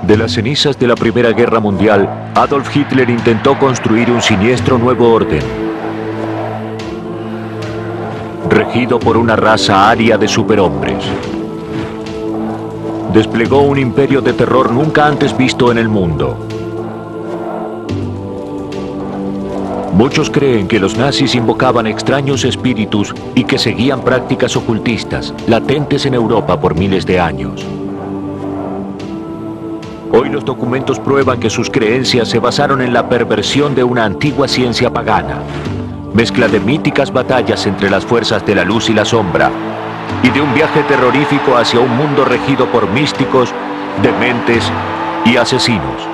De las cenizas de la Primera Guerra Mundial, Adolf Hitler intentó construir un siniestro nuevo orden, regido por una raza aria de superhombres. Desplegó un imperio de terror nunca antes visto en el mundo. Muchos creen que los nazis invocaban extraños espíritus y que seguían prácticas ocultistas, latentes en Europa por miles de años. Hoy los documentos prueban que sus creencias se basaron en la perversión de una antigua ciencia pagana, mezcla de míticas batallas entre las fuerzas de la luz y la sombra, y de un viaje terrorífico hacia un mundo regido por místicos, dementes y asesinos.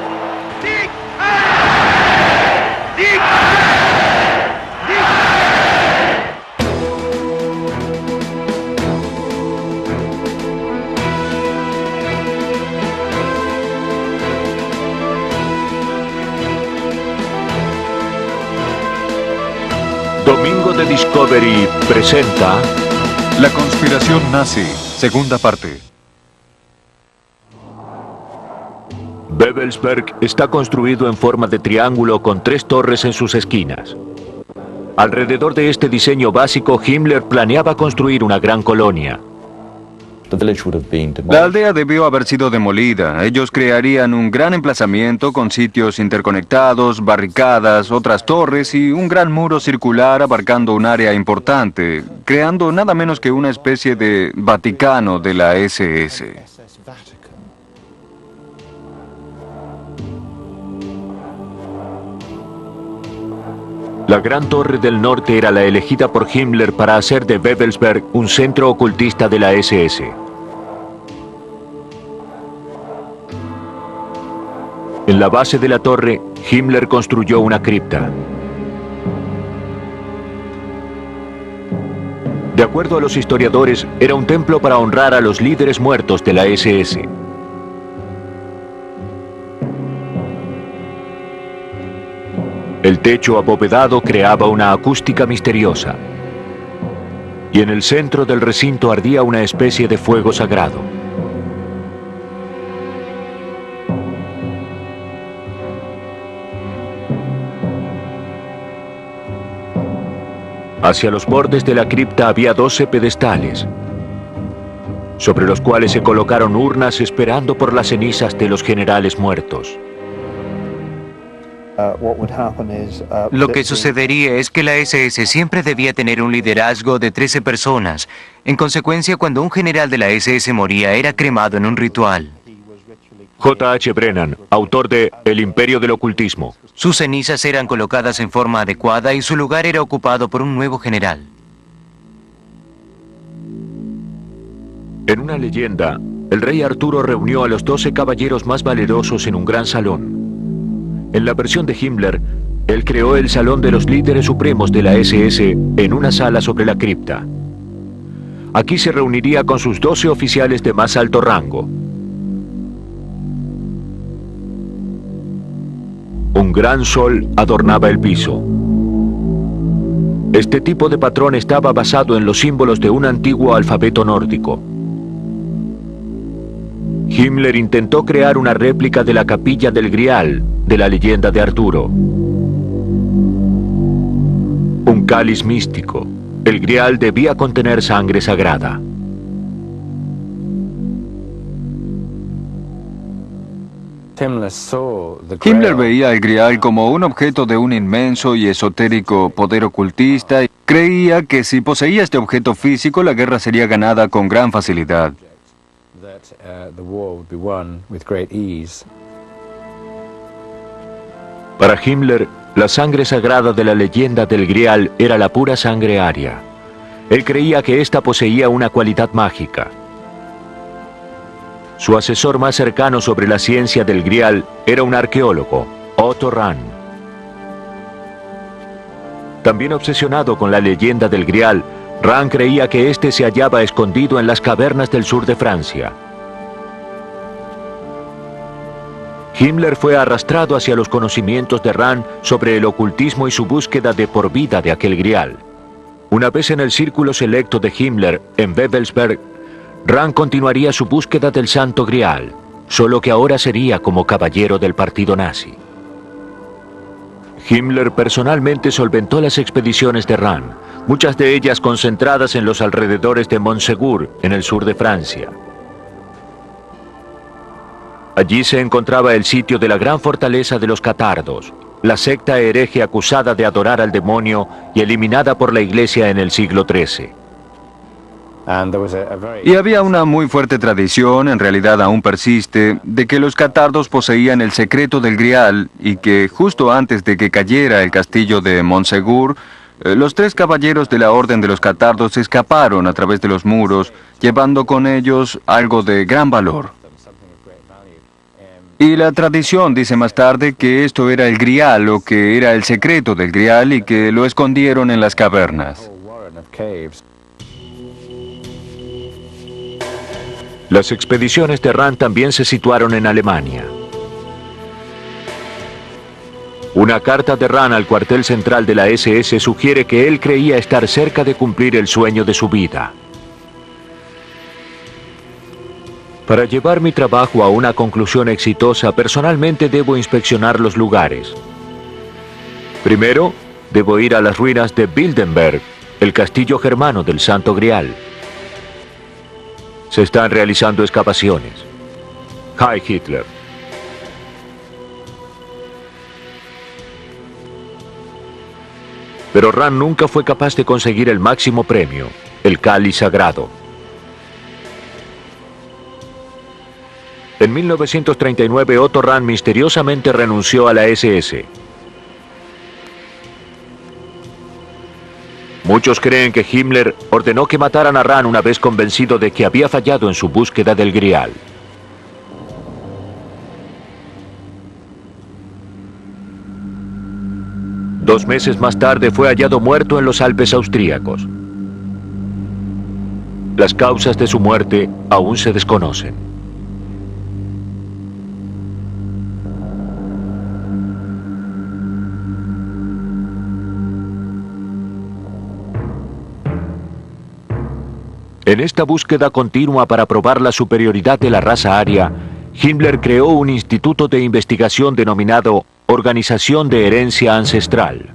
Domingo de Discovery presenta La conspiración nazi, segunda parte. Babelsberg está construido en forma de triángulo con 3 torres en sus esquinas. Alrededor de este diseño básico, Himmler planeaba construir una gran colonia. La aldea debió haber sido demolida. Ellos crearían un gran emplazamiento con sitios interconectados, barricadas, otras torres y un gran muro circular abarcando un área importante, creando nada menos que una especie de Vaticano de la SS. La Gran Torre del Norte era la elegida por Himmler para hacer de Babelsberg un centro ocultista de la SS. En la base de la torre, Himmler construyó una cripta. De acuerdo a los historiadores, era un templo para honrar a los líderes muertos de la SS. El techo abovedado creaba una acústica misteriosa. Y en el centro del recinto ardía una especie de fuego sagrado. Hacia los bordes de la cripta había 12 pedestales, sobre los cuales se colocaron urnas esperando por las cenizas de los generales muertos. Lo que sucedería es que la SS siempre debía tener un liderazgo de 13 personas. En consecuencia, cuando un general de la SS moría, era cremado en un ritual. J.H. Brennan, autor de El Imperio del Ocultismo. Sus cenizas eran colocadas en forma adecuada y su lugar era ocupado por un nuevo general. En una leyenda, el rey Arturo reunió a los 12 caballeros más valerosos en un gran salón. En la versión de Himmler, él creó el Salón de los Líderes Supremos de la SS en una sala sobre la cripta. Aquí se reuniría con sus 12 oficiales de más alto rango. Un gran sol adornaba el piso. Este tipo de patrón estaba basado en los símbolos de un antiguo alfabeto nórdico. Himmler intentó crear una réplica de la capilla del Grial, de la leyenda de Arturo. Un cáliz místico. El Grial debía contener sangre sagrada. Himmler veía el Grial como un objeto de un inmenso y esotérico poder ocultista y creía que si poseía este objeto físico, la guerra sería ganada con gran facilidad. Para Himmler, la sangre sagrada de la leyenda del Grial era la pura sangre aria. Él creía que ésta poseía una cualidad mágica. Su asesor más cercano sobre la ciencia del Grial era un arqueólogo, Otto Rahn. También obsesionado con la leyenda del Grial, Rahn creía que éste se hallaba escondido en las cavernas del sur de Francia. Himmler fue arrastrado hacia los conocimientos de Rahn sobre el ocultismo y su búsqueda de por vida de aquel Grial. Una vez en el círculo selecto de Himmler, en Babelsberg, Rand continuaría su búsqueda del Santo Grial, solo que ahora sería como caballero del partido nazi. Himmler personalmente solventó las expediciones de Rand, muchas de ellas concentradas en los alrededores de Montségur, en el sur de Francia. Allí se encontraba el sitio de la gran fortaleza de los catardos, la secta hereje acusada de adorar al demonio y eliminada por la Iglesia en el siglo XIII. Y había una muy fuerte tradición, en realidad aún persiste, de que los catardos poseían el secreto del Grial y que justo antes de que cayera el castillo de Montségur, los 3 caballeros de la Orden de los Catardos escaparon a través de los muros, llevando con ellos algo de gran valor. Y la tradición dice más tarde que esto era el Grial o que era el secreto del Grial y que lo escondieron en las cavernas. Las expediciones de Rand también se situaron en Alemania. Una carta de Rand al cuartel central de la SS sugiere que él creía estar cerca de cumplir el sueño de su vida. Para llevar mi trabajo a una conclusión exitosa, personalmente debo inspeccionar los lugares. Primero, debo ir a las ruinas de Wildenberg, el castillo germano del Santo Grial. Se están realizando excavaciones. Heil Hitler. Pero Rand nunca fue capaz de conseguir el máximo premio, el cáliz sagrado. En 1939, Otto Rand misteriosamente renunció a la SS. Muchos creen que Himmler ordenó que mataran a Rand una vez convencido de que había fallado en su búsqueda del Grial. Dos meses más tarde fue hallado muerto en los Alpes austríacos. Las causas de su muerte aún se desconocen. En esta búsqueda continua para probar la superioridad de la raza aria, Himmler creó un instituto de investigación denominado Organización de Herencia Ancestral.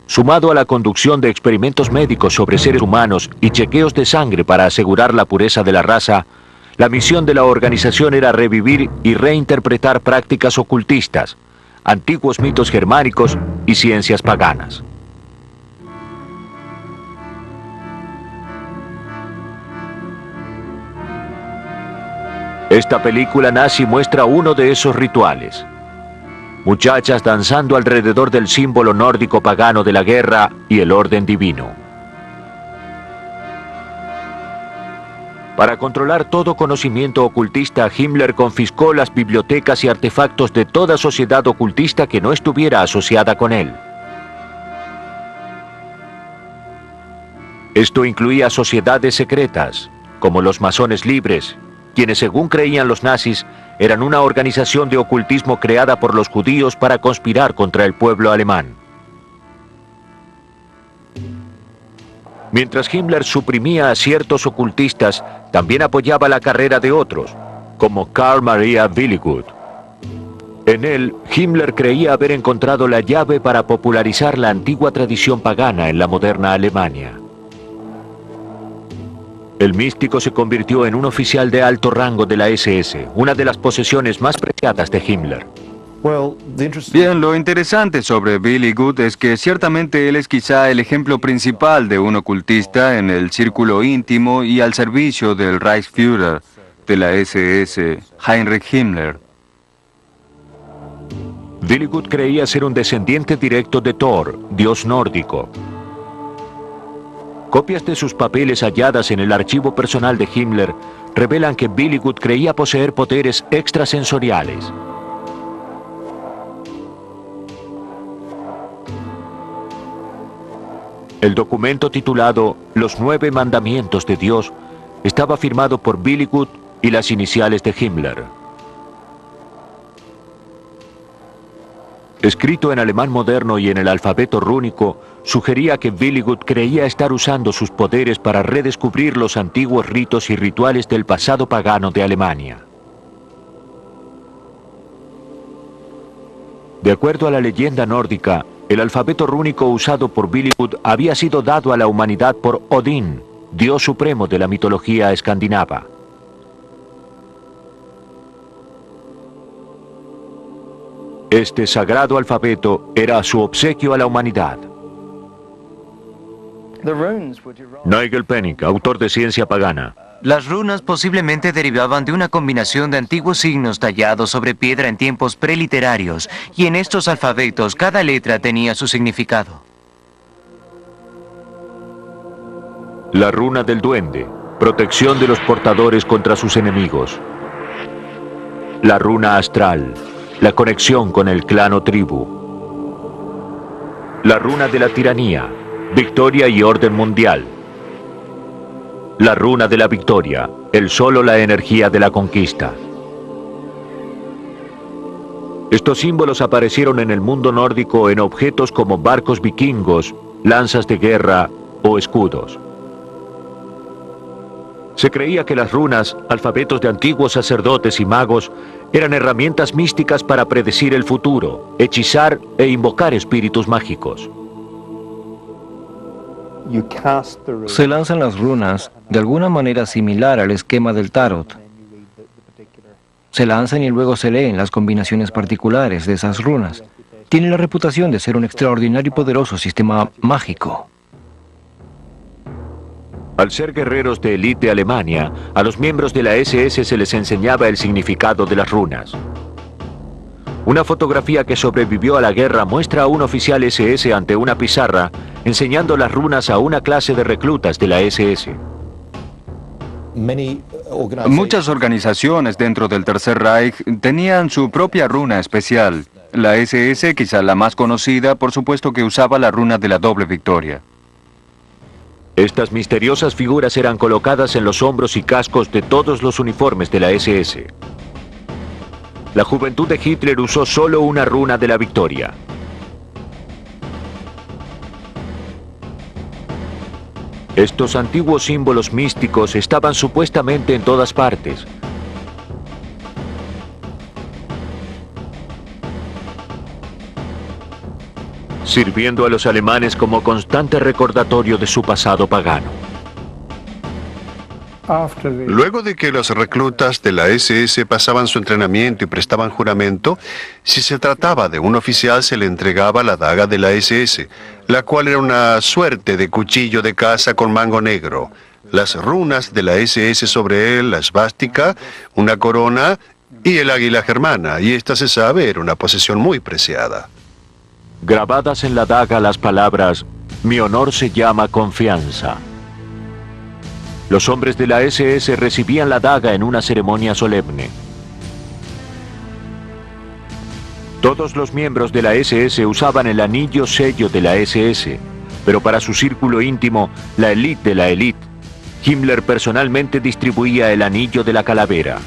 Sumado a la conducción de experimentos médicos sobre seres humanos y chequeos de sangre para asegurar la pureza de la raza, la misión de la organización era revivir y reinterpretar prácticas ocultistas, antiguos mitos germánicos y ciencias paganas. Esta película nazi muestra uno de esos rituales. Muchachas danzando alrededor del símbolo nórdico pagano de la guerra y el orden divino. Para controlar todo conocimiento ocultista, Himmler confiscó las bibliotecas y artefactos de toda sociedad ocultista que no estuviera asociada con él. Esto incluía sociedades secretas, como los masones libres, quienes, según creían los nazis, eran una organización de ocultismo creada por los judíos para conspirar contra el pueblo alemán. Mientras Himmler suprimía a ciertos ocultistas, también apoyaba la carrera de otros, como Karl Maria Willigut. En él, Himmler creía haber encontrado la llave para popularizar la antigua tradición pagana en la moderna Alemania. El místico se convirtió en un oficial de alto rango de la SS, una de las posesiones más preciadas de Himmler. Bien, lo interesante sobre Willigut es que ciertamente él es quizá el ejemplo principal de un ocultista en el círculo íntimo y al servicio del Reichsführer de la SS, Heinrich Himmler. Willigut creía ser un descendiente directo de Thor, dios nórdico. Copias de sus papeles halladas en el archivo personal de Himmler revelan que Willigut creía poseer poderes extrasensoriales. El documento titulado Los 9 Mandamientos de Dios estaba firmado por Willigut y las iniciales de Himmler. Escrito en alemán moderno y en el alfabeto rúnico, sugería que Billygood creía estar usando sus poderes para redescubrir los antiguos ritos y rituales del pasado pagano de Alemania. De acuerdo a la leyenda nórdica, el alfabeto rúnico usado por Billygood había sido dado a la humanidad por Odín, dios supremo de la mitología escandinava. Este sagrado alfabeto era su obsequio a la humanidad. Nigel Pennick, autor de Ciencia Pagana. Las runas posiblemente derivaban de una combinación de antiguos signos tallados sobre piedra en tiempos preliterarios, y en estos alfabetos cada letra tenía su significado. La runa del duende, protección de los portadores contra sus enemigos. La runa astral, la conexión con el clan o tribu. La runa de la tiranía, victoria y orden mundial. La runa de la victoria, el sol o la energía de la conquista. Estos símbolos aparecieron en el mundo nórdico en objetos como barcos vikingos, lanzas de guerra o escudos. Se creía que las runas, alfabetos de antiguos sacerdotes y magos, eran herramientas místicas para predecir el futuro, hechizar e invocar espíritus mágicos. Se lanzan las runas de alguna manera similar al esquema del tarot. Se lanzan y luego se leen las combinaciones particulares de esas runas. Tiene la reputación de ser un extraordinario y poderoso sistema mágico. Al ser guerreros de élite de Alemania, a los miembros de la SS se les enseñaba el significado de las runas. Una fotografía que sobrevivió a la guerra muestra a un oficial SS ante una pizarra enseñando las runas a una clase de reclutas de la SS. Muchas organizaciones dentro del Tercer Reich tenían su propia runa especial. La SS, quizá la más conocida, por supuesto que usaba la runa de la doble victoria. Estas misteriosas figuras eran colocadas en los hombros y cascos de todos los uniformes de la SS. La juventud de Hitler usó solo una runa de la victoria. Estos antiguos símbolos místicos estaban supuestamente en todas partes. Sirviendo a los alemanes como constante recordatorio de su pasado pagano. Luego de que los reclutas de la SS pasaban su entrenamiento y prestaban juramento, si se trataba de un oficial se le entregaba la daga de la SS, la cual era una suerte de cuchillo de caza con mango negro. Las runas de la SS sobre él, la esvástica, una corona y el águila germana, y esta se sabe era una posesión muy preciada. Grabadas en la daga las palabras, mi honor se llama confianza. Los hombres de la SS recibían la daga en una ceremonia solemne. Todos los miembros de la SS usaban el anillo sello de la SS, pero para su círculo íntimo, la élite de la élite, Himmler personalmente distribuía el anillo de la calavera.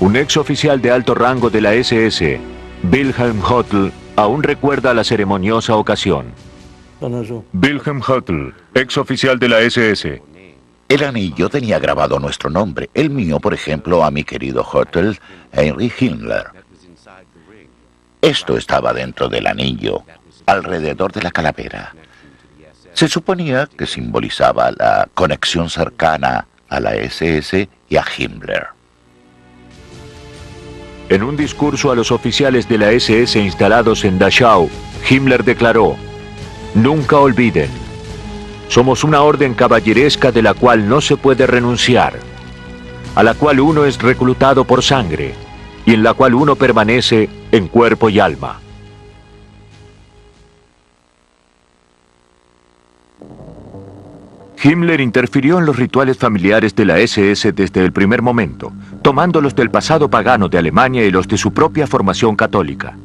Un ex oficial de alto rango de la SS, Wilhelm Hottl, aún recuerda la ceremoniosa ocasión. Wilhelm Hottl, ex oficial de la SS. El anillo tenía grabado nuestro nombre, el mío, por ejemplo, a mi querido Hottl, Heinrich Himmler. Esto estaba dentro del anillo, alrededor de la calavera. Se suponía que simbolizaba la conexión cercana a la SS y a Himmler. En un discurso a los oficiales de la SS instalados en Dachau, Himmler declaró: nunca olviden, somos una orden caballeresca de la cual no se puede renunciar, a la cual uno es reclutado por sangre y en la cual uno permanece en cuerpo y alma. Himmler interfirió en los rituales familiares de la SS desde el primer momento, tomándolos del pasado pagano de Alemania y los de su propia formación católica.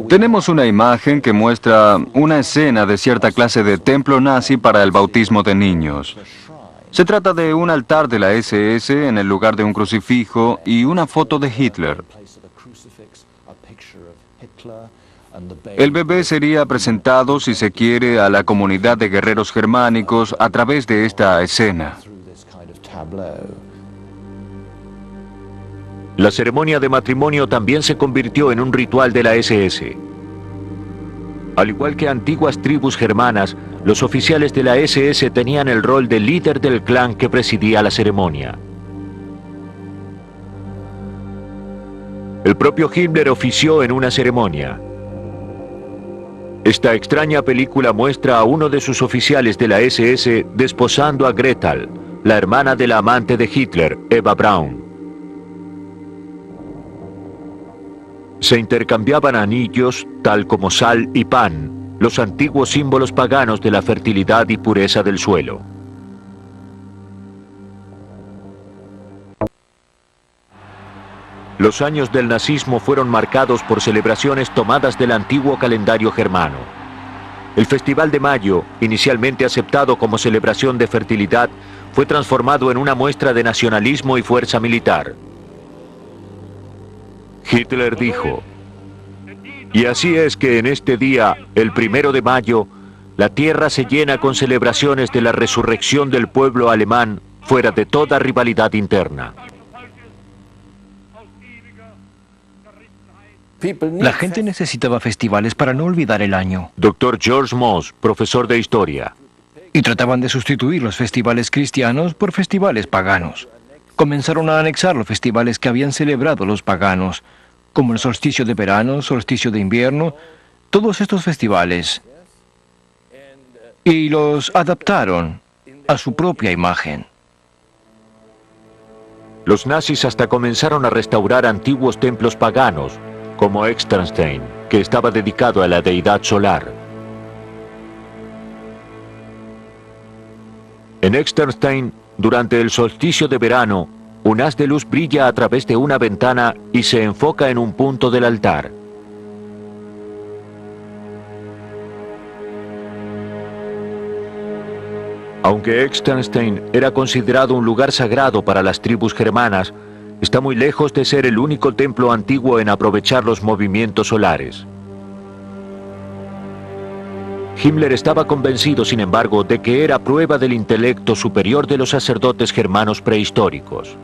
Tenemos una imagen que muestra una escena de cierta clase de templo nazi para el bautismo de niños. Se trata de un altar de la SS en el lugar de un crucifijo y una foto de Hitler. El bebé sería presentado, si se quiere, a la comunidad de guerreros germánicos a través de esta escena. La ceremonia de matrimonio también se convirtió en un ritual de la SS. Al igual que antiguas tribus germanas, los oficiales de la SS tenían el rol de líder del clan que presidía la ceremonia. El propio Himmler ofició en una ceremonia. Esta extraña película muestra a uno de sus oficiales de la SS desposando a Gretel, la hermana de la amante de Hitler, Eva Braun. Se intercambiaban anillos, tal como sal y pan, los antiguos símbolos paganos de la fertilidad y pureza del suelo. Los años del nazismo fueron marcados por celebraciones tomadas del antiguo calendario germano. El Festival de Mayo, inicialmente aceptado como celebración de fertilidad, fue transformado en una muestra de nacionalismo y fuerza militar. Hitler dijo: "Y así es que en este día, el 1 de mayo, la tierra se llena con celebraciones de la resurrección del pueblo alemán fuera de toda rivalidad interna". La gente necesitaba festivales para no olvidar el año. Dr. George Moss, profesor de historia. Y trataban de sustituir los festivales cristianos por festivales paganos. Comenzaron a anexar los festivales que habían celebrado los paganos, como el solsticio de verano, solsticio de invierno, todos estos festivales. Y los adaptaron a su propia imagen. Los nazis hasta comenzaron a restaurar antiguos templos paganos, como Externstein, que estaba dedicado a la deidad solar. En Externstein, durante el solsticio de verano, un haz de luz brilla a través de una ventana y se enfoca en un punto del altar. Aunque Externstein era considerado un lugar sagrado para las tribus germanas, está muy lejos de ser el único templo antiguo en aprovechar los movimientos solares. Himmler estaba convencido, sin embargo, de que era prueba del intelecto superior de los sacerdotes germanos prehistóricos.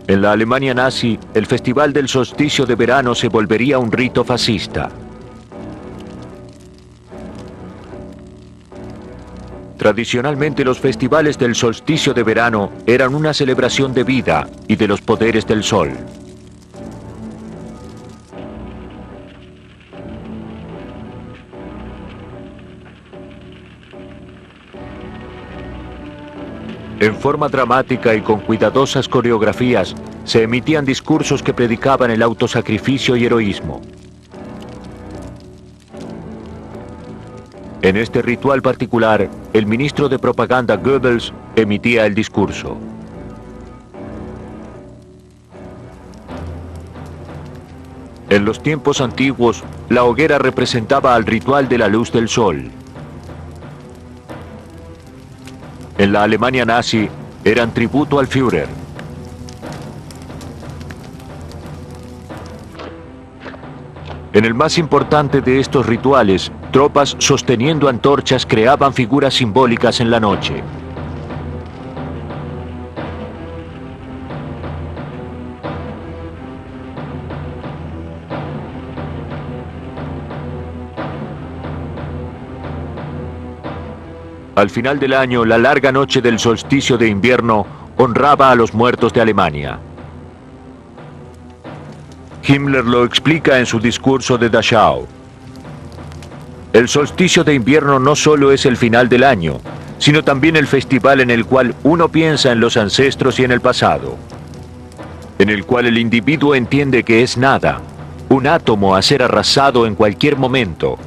En la Alemania nazi, el festival del solsticio de verano se volvería un rito fascista. Tradicionalmente, los festivales del solsticio de verano eran una celebración de vida y de los poderes del sol. En forma dramática y con cuidadosas coreografías, se emitían discursos que predicaban el autosacrificio y heroísmo. En este ritual particular, el ministro de propaganda Goebbels emitía el discurso. En los tiempos antiguos, la hoguera representaba al ritual de la luz del sol. En la Alemania nazi, eran tributo al Führer. En el más importante de estos rituales, tropas sosteniendo antorchas creaban figuras simbólicas en la noche. Al final del año, la larga noche del solsticio de invierno honraba a los muertos de Alemania. Himmler lo explica en su discurso de Dachau. El solsticio de invierno no solo es el final del año, sino también el festival en el cual uno piensa en los ancestros y en el pasado, en el cual el individuo entiende que es nada, un átomo a ser arrasado en cualquier momento,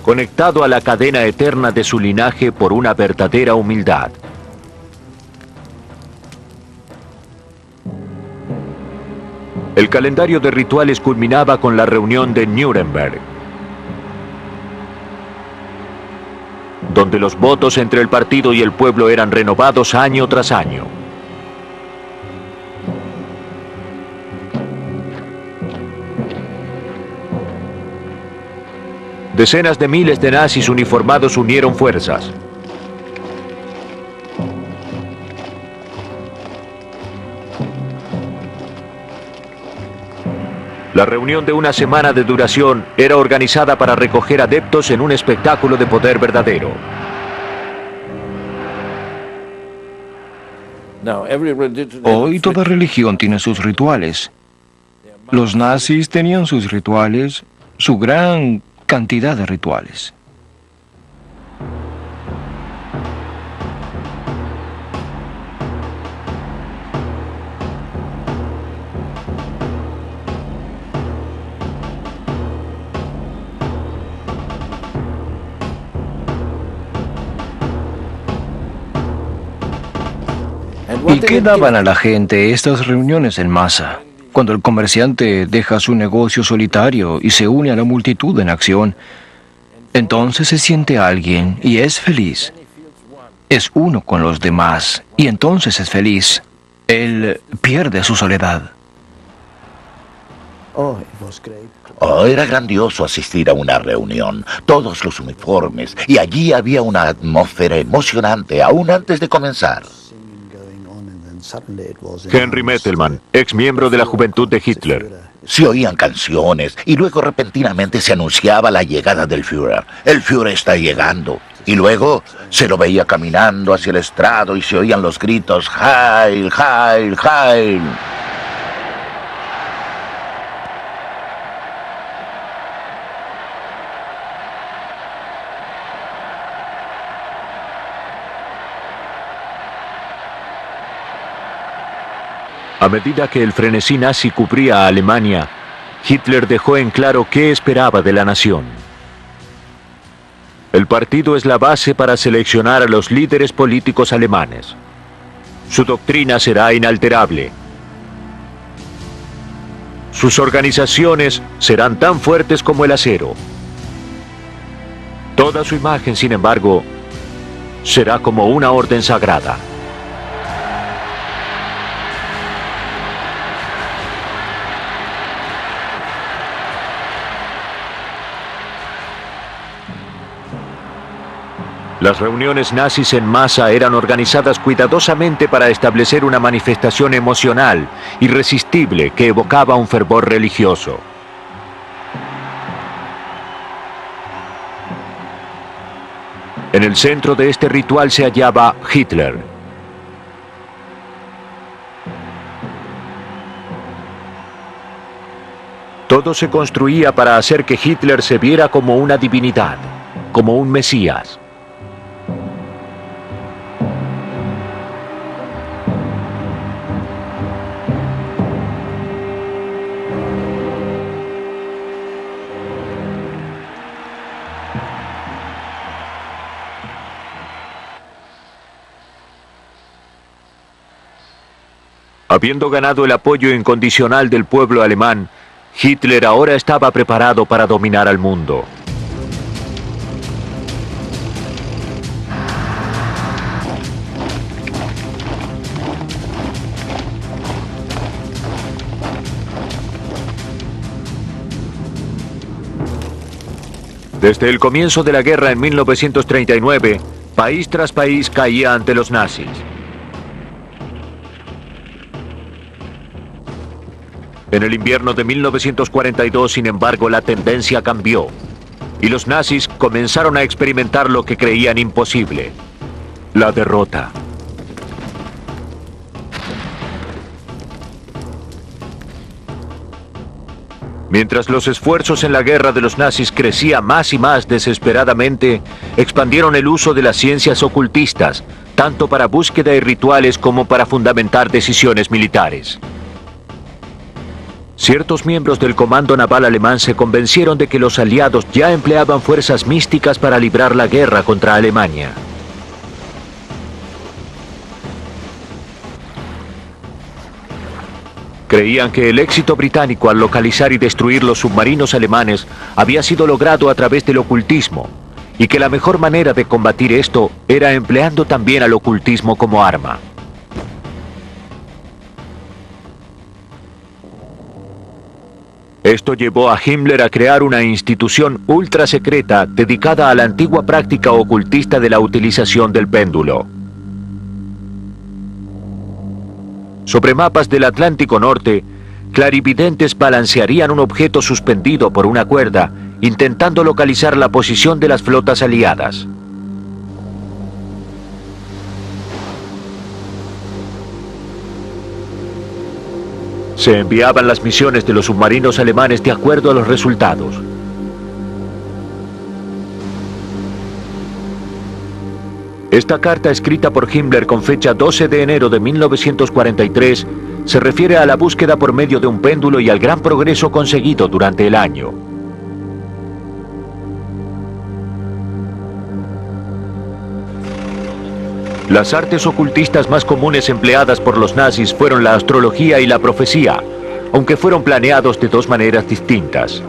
conectado a la cadena eterna de su linaje por una verdadera humildad. El calendario de rituales culminaba con la reunión de Nuremberg, donde los votos entre el partido y el pueblo eran renovados año tras año. Decenas de miles de nazis uniformados unieron fuerzas. La reunión de una semana de duración era organizada para recoger adeptos en un espectáculo de poder verdadero. Hoy toda religión tiene sus rituales. Los nazis tenían sus rituales, su gran cantidad de rituales. ¿Y qué daban a la gente estas reuniones en masa? Cuando el comerciante deja su negocio solitario y se une a la multitud en acción, entonces se siente alguien y es feliz. Es uno con los demás y entonces es feliz. Él pierde su soledad. Oh, era grandioso asistir a una reunión, todos los uniformes, y allí había una atmósfera emocionante aún antes de comenzar. Henry Mettelmann, ex miembro de la juventud de Hitler. Se oían canciones y luego repentinamente se anunciaba la llegada del Führer. El Führer está llegando. Y luego se lo veía caminando hacia el estrado y se oían los gritos Heil, Heil, Heil. A medida que el frenesí nazi cubría a Alemania, Hitler dejó en claro qué esperaba de la nación. El partido es la base para seleccionar a los líderes políticos alemanes. Su doctrina será inalterable. Sus organizaciones serán tan fuertes como el acero. Toda su imagen, sin embargo, será como una orden sagrada. Las reuniones nazis en masa eran organizadas cuidadosamente para establecer una manifestación emocional, irresistible, que evocaba un fervor religioso. En el centro de este ritual se hallaba Hitler. Todo se construía para hacer que Hitler se viera como una divinidad, como un mesías. Habiendo ganado el apoyo incondicional del pueblo alemán, Hitler ahora estaba preparado para dominar al mundo. Desde el comienzo de la guerra en 1939, país tras país caía ante los nazis. En el invierno de 1942, sin embargo, la tendencia cambió y los nazis comenzaron a experimentar lo que creían imposible: la derrota. Mientras los esfuerzos en la guerra de los nazis crecían más y más desesperadamente, expandieron el uso de las ciencias ocultistas, tanto para búsqueda y rituales como para fundamentar decisiones militares. Ciertos miembros del comando naval alemán se convencieron de que los aliados ya empleaban fuerzas místicas para librar la guerra contra Alemania. Creían que el éxito británico al localizar y destruir los submarinos alemanes había sido logrado a través del ocultismo, y que la mejor manera de combatir esto era empleando también al ocultismo como arma. Esto llevó a Himmler a crear una institución ultra secreta dedicada a la antigua práctica ocultista de la utilización del péndulo. Sobre mapas del Atlántico Norte, clarividentes balancearían un objeto suspendido por una cuerda, intentando localizar la posición de las flotas aliadas. Se enviaban las misiones de los submarinos alemanes de acuerdo a los resultados. Esta carta, escrita por Himmler con fecha 12 de enero de 1943, se refiere a la búsqueda por medio de un péndulo y al gran progreso conseguido durante el año. Las artes ocultistas más comunes empleadas por los nazis fueron la astrología y la profecía, aunque fueron planeados de dos maneras distintas.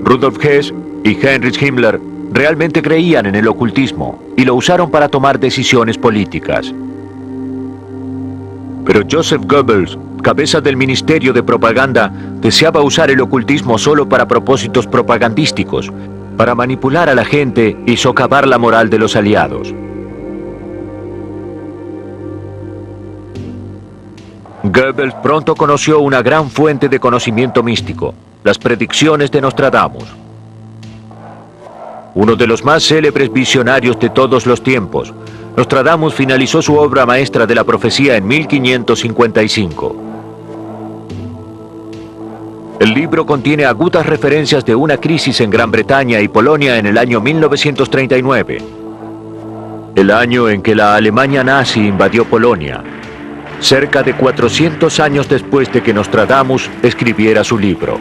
Rudolf Hess y Heinrich Himmler realmente creían en el ocultismo y lo usaron para tomar decisiones políticas. Pero Joseph Goebbels, cabeza del Ministerio de Propaganda, deseaba usar el ocultismo solo para propósitos propagandísticos, para manipular a la gente y socavar la moral de los aliados. Goebbels pronto conoció una gran fuente de conocimiento místico, las predicciones de Nostradamus. Uno de los más célebres visionarios de todos los tiempos, Nostradamus finalizó su obra maestra de la profecía en 1555. El libro contiene agudas referencias de una crisis en Gran Bretaña y Polonia en el año 1939, el año en que la Alemania nazi invadió Polonia, cerca de 400 años después de que Nostradamus escribiera su libro.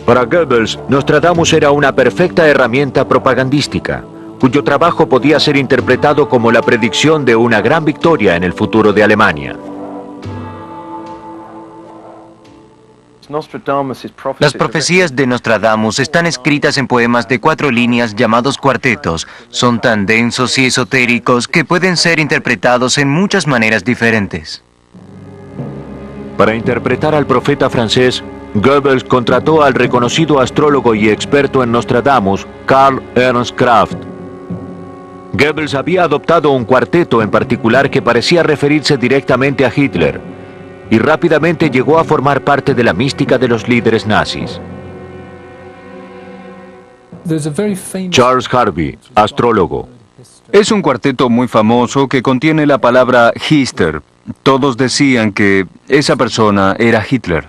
Para Goebbels, Nostradamus era una perfecta herramienta propagandística, cuyo trabajo podía ser interpretado como la predicción de una gran victoria en el futuro de Alemania. Las profecías de Nostradamus están escritas en poemas de 4 líneas llamados cuartetos. Son tan densos y esotéricos que pueden ser interpretados en muchas maneras diferentes. Para interpretar al profeta francés, Goebbels contrató al reconocido astrólogo y experto en Nostradamus, Karl Ernst Kraft. Goebbels había adoptado un cuarteto en particular que parecía referirse directamente a Hitler, y rápidamente llegó a formar parte de la mística de los líderes nazis. Charles Harvey, astrólogo. Es un cuarteto muy famoso que contiene la palabra Hister. Todos decían que esa persona era Hitler.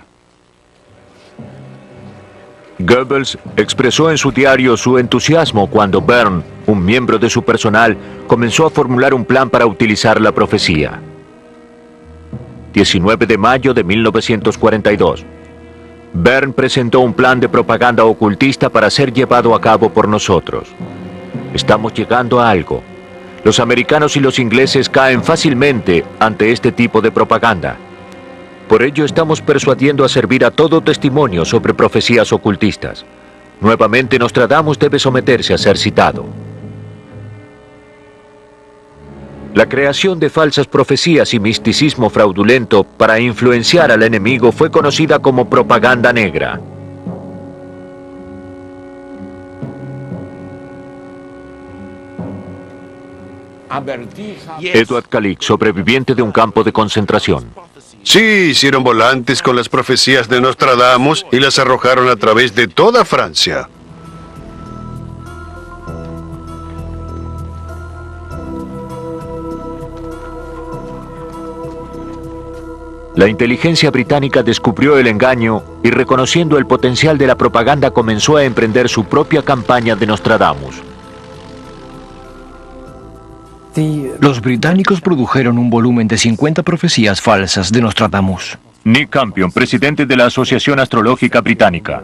Goebbels expresó en su diario su entusiasmo cuando Bern, un miembro de su personal, comenzó a formular un plan para utilizar la profecía. 19 de mayo de 1942. Bern presentó un plan de propaganda ocultista para ser llevado a cabo por nosotros. Estamos llegando a algo. Los americanos y los ingleses caen fácilmente ante este tipo de propaganda. Por ello estamos persuadiendo a servir a todo testimonio sobre profecías ocultistas. Nuevamente Nostradamus debe someterse a ser citado. La creación de falsas profecías y misticismo fraudulento para influenciar al enemigo fue conocida como propaganda negra. Edward Kalick, sobreviviente de un campo de concentración. Sí, hicieron volantes con las profecías de Nostradamus y las arrojaron a través de toda Francia. La inteligencia británica descubrió el engaño y, reconociendo el potencial de la propaganda, comenzó a emprender su propia campaña de Nostradamus. Los británicos produjeron un volumen de 50 profecías falsas de Nostradamus. Nick Campion, presidente de la Asociación Astrológica Británica.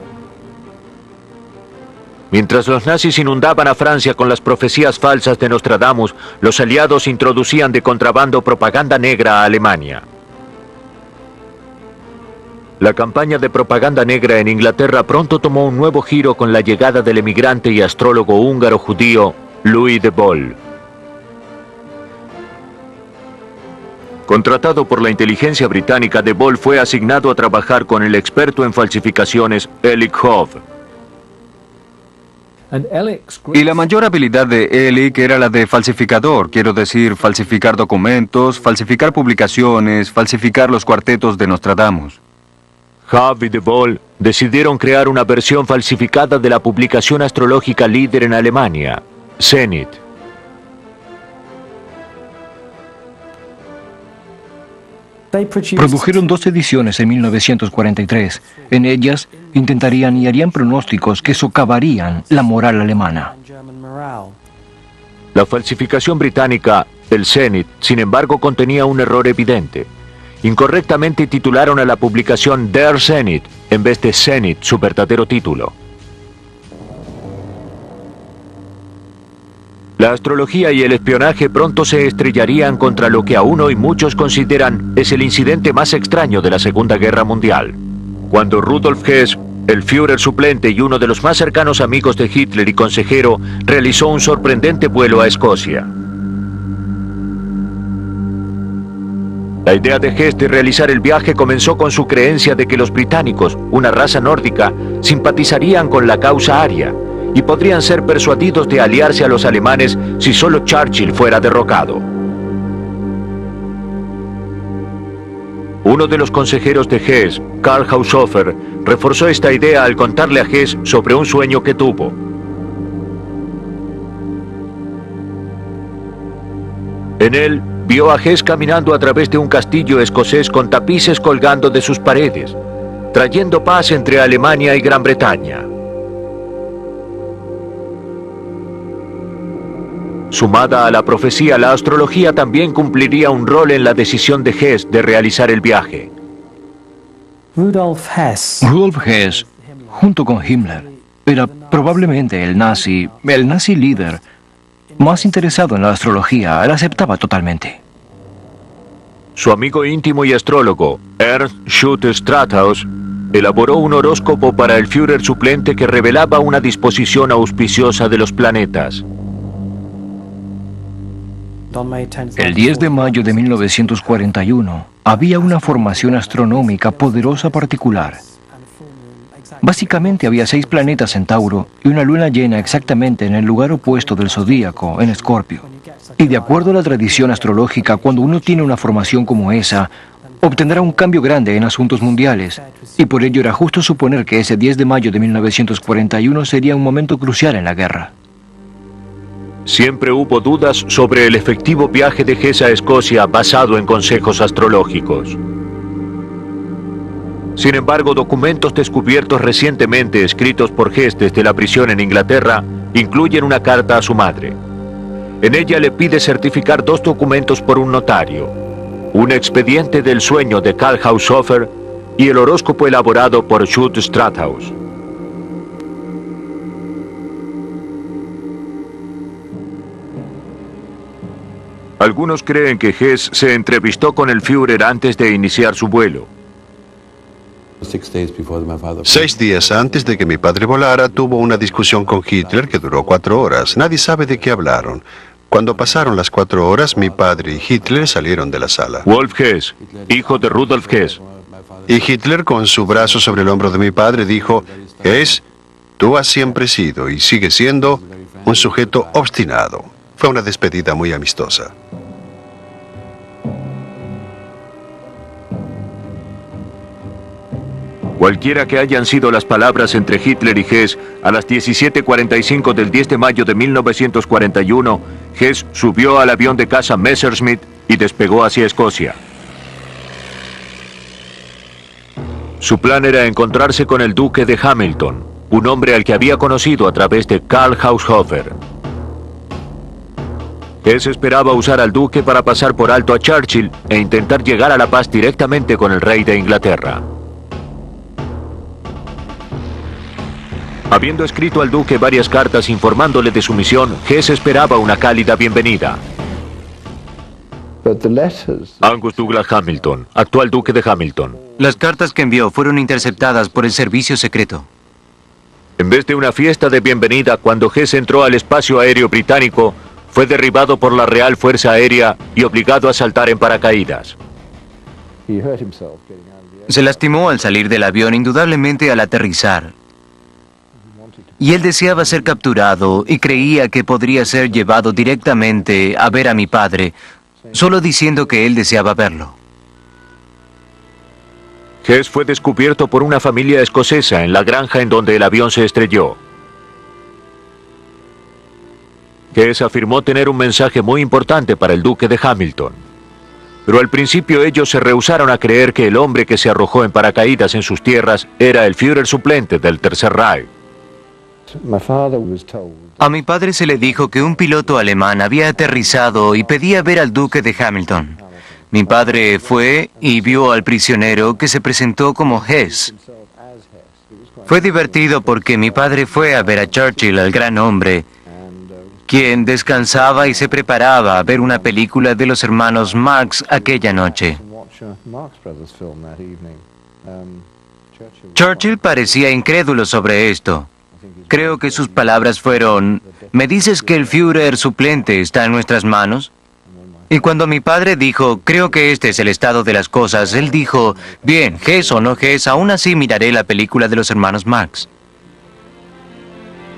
Mientras los nazis inundaban a Francia con las profecías falsas de Nostradamus, los aliados introducían de contrabando propaganda negra a Alemania. La campaña de propaganda negra en Inglaterra pronto tomó un nuevo giro con la llegada del emigrante y astrólogo húngaro-judío Louis de Boll. Contratado por la inteligencia británica, de Vol fue asignado a trabajar con el experto en falsificaciones Elik Hove. Y la mayor habilidad de Elik era la de falsificador, quiero decir, falsificar documentos, falsificar publicaciones, falsificar los cuartetos de Nostradamus. Hove y de Vol decidieron crear una versión falsificada de la publicación astrológica líder en Alemania, Zenit. Produjeron 2 ediciones en 1943. En ellas intentarían y harían pronósticos que socavarían la moral alemana. La falsificación británica, el Zenit, sin embargo, contenía un error evidente. Incorrectamente titularon a la publicación Der Zenit en vez de Zenit, su verdadero título. La astrología y el espionaje pronto se estrellarían contra lo que aún hoy muchos consideran es el incidente más extraño de la Segunda Guerra Mundial. Cuando Rudolf Hess, el Führer suplente y uno de los más cercanos amigos de Hitler y consejero, realizó un sorprendente vuelo a Escocia. La idea de Hess de realizar el viaje comenzó con su creencia de que los británicos, una raza nórdica, simpatizarían con la causa aria y podrían ser persuadidos de aliarse a los alemanes si solo Churchill fuera derrocado. Uno de los consejeros de Hess, Karl Haushofer, reforzó esta idea al contarle a Hess sobre un sueño que tuvo. En él, vio a Hess caminando a través de un castillo escocés con tapices colgando de sus paredes, trayendo paz entre Alemania y Gran Bretaña. Sumada a la profecía, la astrología también cumpliría un rol en la decisión de Hess de realizar el viaje. Rudolf Hess, junto con Himmler, era probablemente el nazi líder más interesado en la astrología. Él aceptaba totalmente. Su amigo íntimo y astrólogo, Ernst Schutt Strathaus, elaboró un horóscopo para el Führer suplente que revelaba una disposición auspiciosa de los planetas. El 10 de mayo de 1941 había una formación astronómica poderosa particular. Básicamente había 6 planetas en Tauro y una luna llena exactamente en el lugar opuesto del zodíaco, en Escorpio. Y de acuerdo a la tradición astrológica, cuando uno tiene una formación como esa, obtendrá un cambio grande en asuntos mundiales. Y por ello era justo suponer que ese 10 de mayo de 1941 sería un momento crucial en la guerra. Siempre hubo dudas sobre el efectivo viaje de Hess a Escocia basado en consejos astrológicos. Sin embargo, documentos descubiertos recientemente escritos por Hess desde la prisión en Inglaterra incluyen una carta a su madre. En ella le pide certificar 2 documentos por un notario: un expediente del sueño de Karl Haushofer y el horóscopo elaborado por Schutt Strathaus. Algunos creen que Hess se entrevistó con el Führer antes de iniciar su vuelo. 6 días antes de que mi padre volara, tuvo una discusión con Hitler que duró 4 horas. Nadie sabe de qué hablaron. Cuando pasaron las 4 horas, mi padre y Hitler salieron de la sala. Wolf Hess, hijo de Rudolf Hess. Y Hitler, con su brazo sobre el hombro de mi padre, dijo: Hess, tú has siempre sido y sigues siendo un sujeto obstinado. Fue una despedida muy amistosa. Cualquiera que hayan sido las palabras entre Hitler y Hess, a las 17:45 del 10 de mayo de 1941, Hess subió al avión de caza Messerschmitt y despegó hacia Escocia. Su plan era encontrarse con el duque de Hamilton, un hombre al que había conocido a través de Karl Haushofer. Hess esperaba usar al duque para pasar por alto a Churchill e intentar llegar a la paz directamente con el rey de Inglaterra. Habiendo escrito al duque varias cartas informándole de su misión, Hess esperaba una cálida bienvenida. Angus Douglas Hamilton, actual duque de Hamilton. Las cartas que envió fueron interceptadas por el servicio secreto. En vez de una fiesta de bienvenida, cuando Hess entró al espacio aéreo británico, fue derribado por la Real Fuerza Aérea y obligado a saltar en paracaídas. Se lastimó al salir del avión, indudablemente al aterrizar. Y él deseaba ser capturado y creía que podría ser llevado directamente a ver a mi padre, solo diciendo que él deseaba verlo. Hess fue descubierto por una familia escocesa en la granja en donde el avión se estrelló. Hess afirmó tener un mensaje muy importante para el duque de Hamilton. Pero al principio ellos se rehusaron a creer que el hombre que se arrojó en paracaídas en sus tierras era el Führer suplente del Tercer Reich. A mi padre se le dijo que un piloto alemán había aterrizado y pedía ver al duque de Hamilton. Mi padre fue y vio al prisionero que se presentó como Hess. Fue divertido porque mi padre fue a ver a Churchill, el gran hombre, quien descansaba y se preparaba a ver una película de los hermanos Marx aquella noche. Churchill parecía incrédulo sobre esto. Creo que sus palabras fueron: ¿me dices que el Führer suplente está en nuestras manos? Y cuando mi padre dijo: creo que este es el estado de las cosas, él dijo: bien, Hess o no Hess, aún así miraré la película de los hermanos Marx.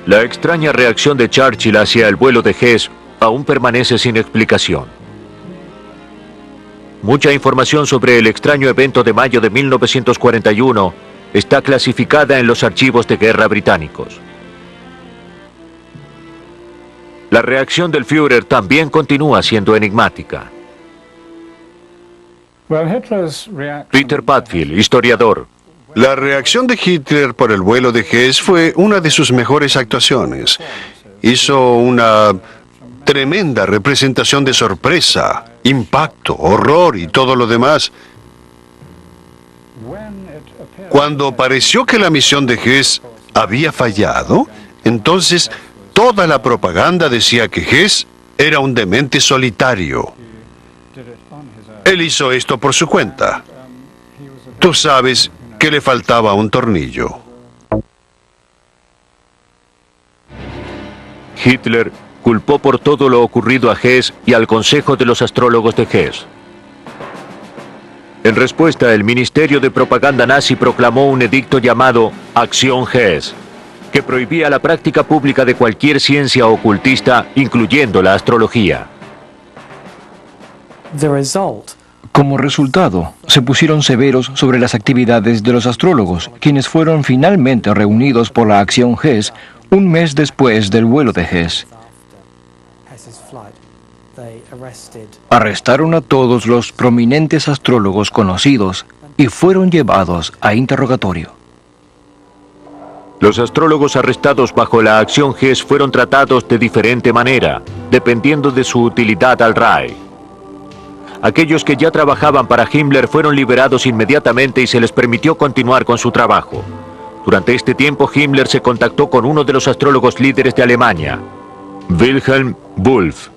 La extraña reacción de Churchill hacia el vuelo de Hess aún permanece sin explicación. Mucha información sobre el extraño evento de mayo de 1941 está clasificada en los archivos de guerra británicos. La reacción del Führer también continúa siendo enigmática. Peter Padfield, historiador. La reacción de Hitler por el vuelo de Hess fue una de sus mejores actuaciones. Hizo una tremenda representación de sorpresa, impacto, horror y todo lo demás. Cuando pareció que la misión de Hess había fallado, entonces toda la propaganda decía que Hess era un demente solitario. Él hizo esto por su cuenta. Tú sabes que le faltaba un tornillo. Hitler culpó por todo lo ocurrido a Hess y al Consejo de los Astrólogos de Hess. En respuesta, el Ministerio de Propaganda nazi proclamó un edicto llamado Acción Hess, que prohibía la práctica pública de cualquier ciencia ocultista, incluyendo la astrología. Como resultado, se pusieron severos sobre las actividades de los astrólogos, quienes fueron finalmente reunidos por la Acción Hess un mes después del vuelo de Hess. Arrestaron a todos los prominentes astrólogos conocidos y fueron llevados a interrogatorio. Los astrólogos arrestados bajo la Acción Hess fueron tratados de diferente manera, dependiendo de su utilidad al Reich. Aquellos que ya trabajaban para Himmler fueron liberados inmediatamente y se les permitió continuar con su trabajo. Durante este tiempo, Himmler se contactó con uno de los astrólogos líderes de Alemania, Wilhelm Wulff.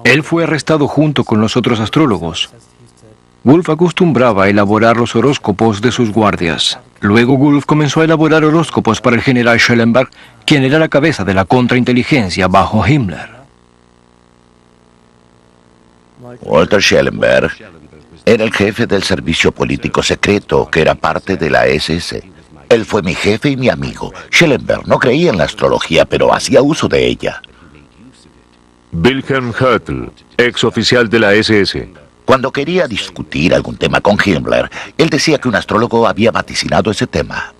Él fue arrestado junto con los otros astrólogos. Wulff acostumbraba a elaborar los horóscopos de sus guardias. Luego Wulff comenzó a elaborar horóscopos para el general Schellenberg, quien era la cabeza de la contrainteligencia bajo Himmler. Walter Schellenberg era el jefe del servicio político secreto, que era parte de la SS. Él fue mi jefe y mi amigo. Schellenberg no creía en la astrología, pero hacía uso de ella. Wilhelm Hertel, ex oficial de la SS. Cuando quería discutir algún tema con Himmler, él decía que un astrólogo había vaticinado ese tema.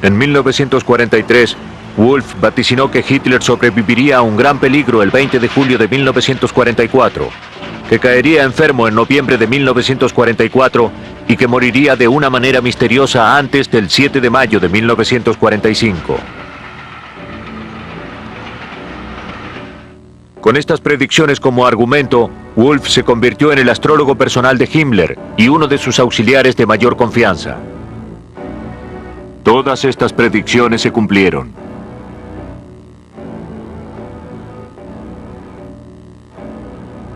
En 1943, Wulff vaticinó que Hitler sobreviviría a un gran peligro el 20 de julio de 1944, que caería enfermo en noviembre de 1944 y que moriría de una manera misteriosa antes del 7 de mayo de 1945. Con estas predicciones como argumento, Wulff se convirtió en el astrólogo personal de Himmler y uno de sus auxiliares de mayor confianza. Todas estas predicciones se cumplieron.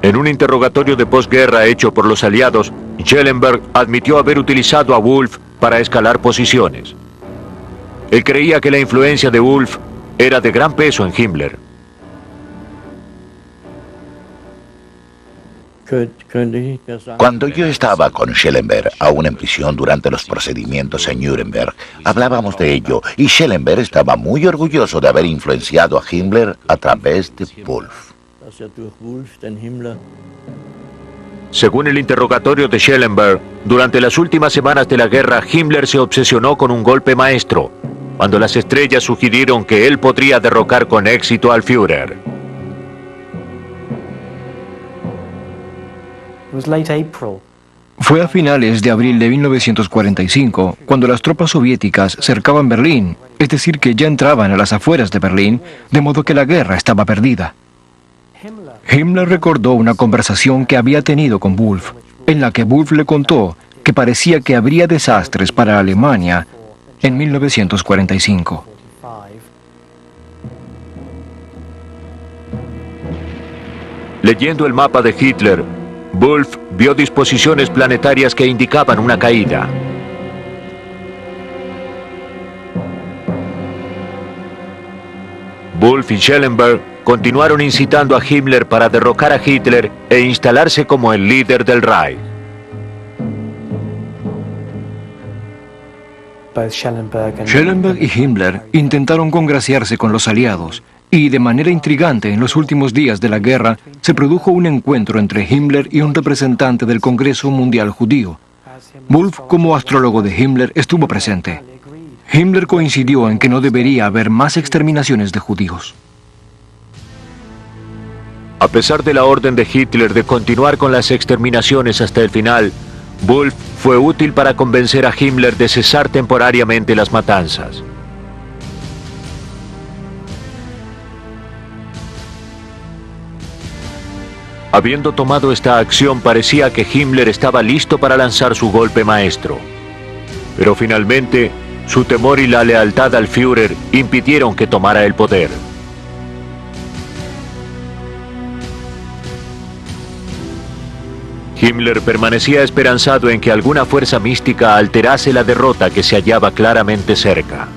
En un interrogatorio de posguerra hecho por los aliados, Schellenberg admitió haber utilizado a Wulff para escalar posiciones. Él creía que la influencia de Wolf era de gran peso en Himmler. Cuando yo estaba con Schellenberg, aún en prisión durante los procedimientos en Nuremberg, hablábamos de ello y Schellenberg estaba muy orgulloso de haber influenciado a Himmler a través de Wolf. Según el interrogatorio de Schellenberg, durante las últimas semanas de la guerra, Himmler se obsesionó con un golpe maestro, cuando las estrellas sugirieron que él podría derrocar con éxito al Führer. Fue a finales de abril de 1945, cuando las tropas soviéticas cercaban Berlín, es decir, que ya entraban a las afueras de Berlín, de modo que la guerra estaba perdida. Himmler recordó una conversación que había tenido con Wolf, en la que Wolf le contó que parecía que habría desastres para Alemania en 1945. Leyendo el mapa de Hitler, Wolf vio disposiciones planetarias que indicaban una caída. Wolf y Schellenberg continuaron incitando a Himmler para derrocar a Hitler e instalarse como el líder del Reich. Schellenberg y Himmler intentaron congraciarse con los aliados, y de manera intrigante en los últimos días de la guerra se produjo un encuentro entre Himmler y un representante del Congreso Mundial Judío. Wolf, como astrólogo de Himmler, estuvo presente. Himmler coincidió en que no debería haber más exterminaciones de judíos. A pesar de la orden de Hitler de continuar con las exterminaciones hasta el final, Wolf fue útil para convencer a Himmler de cesar temporariamente las matanzas. Habiendo tomado esta acción, parecía que Himmler estaba listo para lanzar su golpe maestro. Pero finalmente, su temor y la lealtad al Führer impidieron que tomara el poder. Himmler permanecía esperanzado en que alguna fuerza mística alterase la derrota que se hallaba claramente cerca.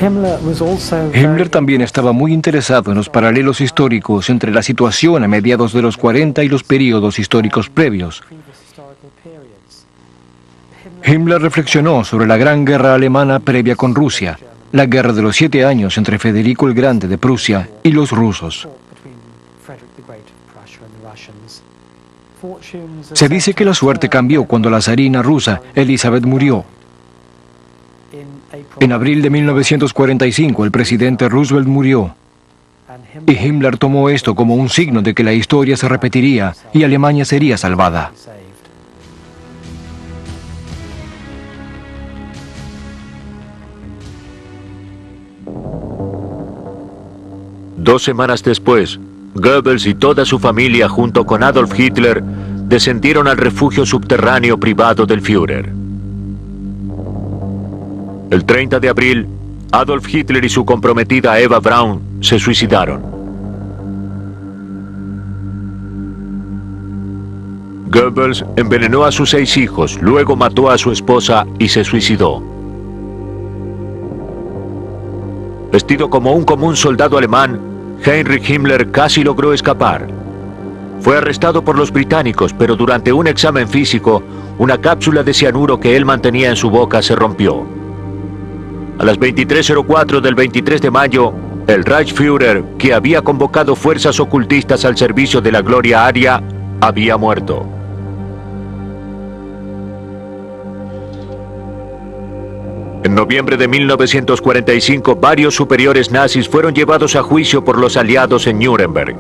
Himmler también estaba muy interesado en los paralelos históricos entre la situación a mediados de los 40 y los períodos históricos previos. Himmler reflexionó sobre la Gran Guerra Alemana previa con Rusia, la Guerra de los 7 años entre Federico el Grande de Prusia y los rusos. Se dice que la suerte cambió cuando la zarina rusa Elizabeth murió. En abril de 1945 el presidente Roosevelt murió y Himmler tomó esto como un signo de que la historia se repetiría y Alemania sería salvada. Dos semanas después, Goebbels y toda su familia junto con Adolf Hitler descendieron al refugio subterráneo privado del Führer. El 30 de abril, Adolf Hitler y su comprometida Eva Braun se suicidaron. Goebbels envenenó a sus 6 hijos, luego mató a su esposa y se suicidó. Vestido como un común soldado alemán, Heinrich Himmler casi logró escapar. Fue arrestado por los británicos, pero durante un examen físico, una cápsula de cianuro que él mantenía en su boca se rompió. A las 23:04 del 23 de mayo, el Reichsführer, que había convocado fuerzas ocultistas al servicio de la gloria aria, había muerto. En noviembre de 1945, varios superiores nazis fueron llevados a juicio por los aliados en Nuremberg.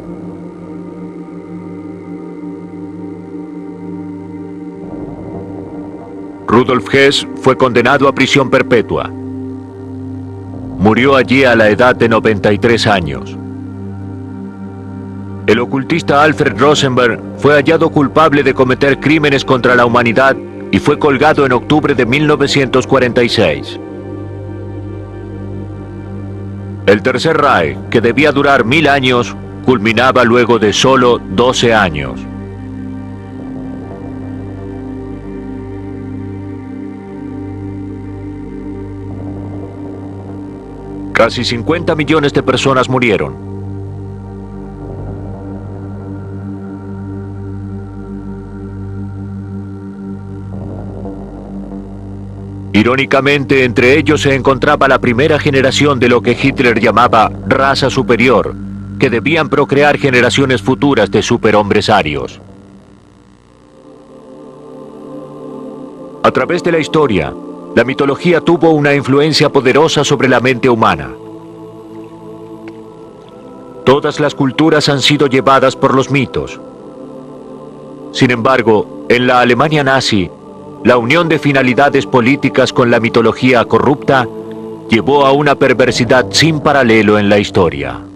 Rudolf Hess fue condenado a prisión perpetua. Murió allí a la edad de 93 años. El ocultista Alfred Rosenberg fue hallado culpable de cometer crímenes contra la humanidad y fue colgado en octubre de 1946. El Tercer Reich, que debía durar 1000 años, culminaba luego de solo 12 años. Casi 50 millones de personas murieron. Irónicamente, entre ellos se encontraba la primera generación de lo que Hitler llamaba raza superior, que debían procrear generaciones futuras de superhombres arios. A través de la historia, la mitología tuvo una influencia poderosa sobre la mente humana. Todas las culturas han sido llevadas por los mitos. Sin embargo, en la Alemania nazi, la unión de finalidades políticas con la mitología corrupta llevó a una perversidad sin paralelo en la historia.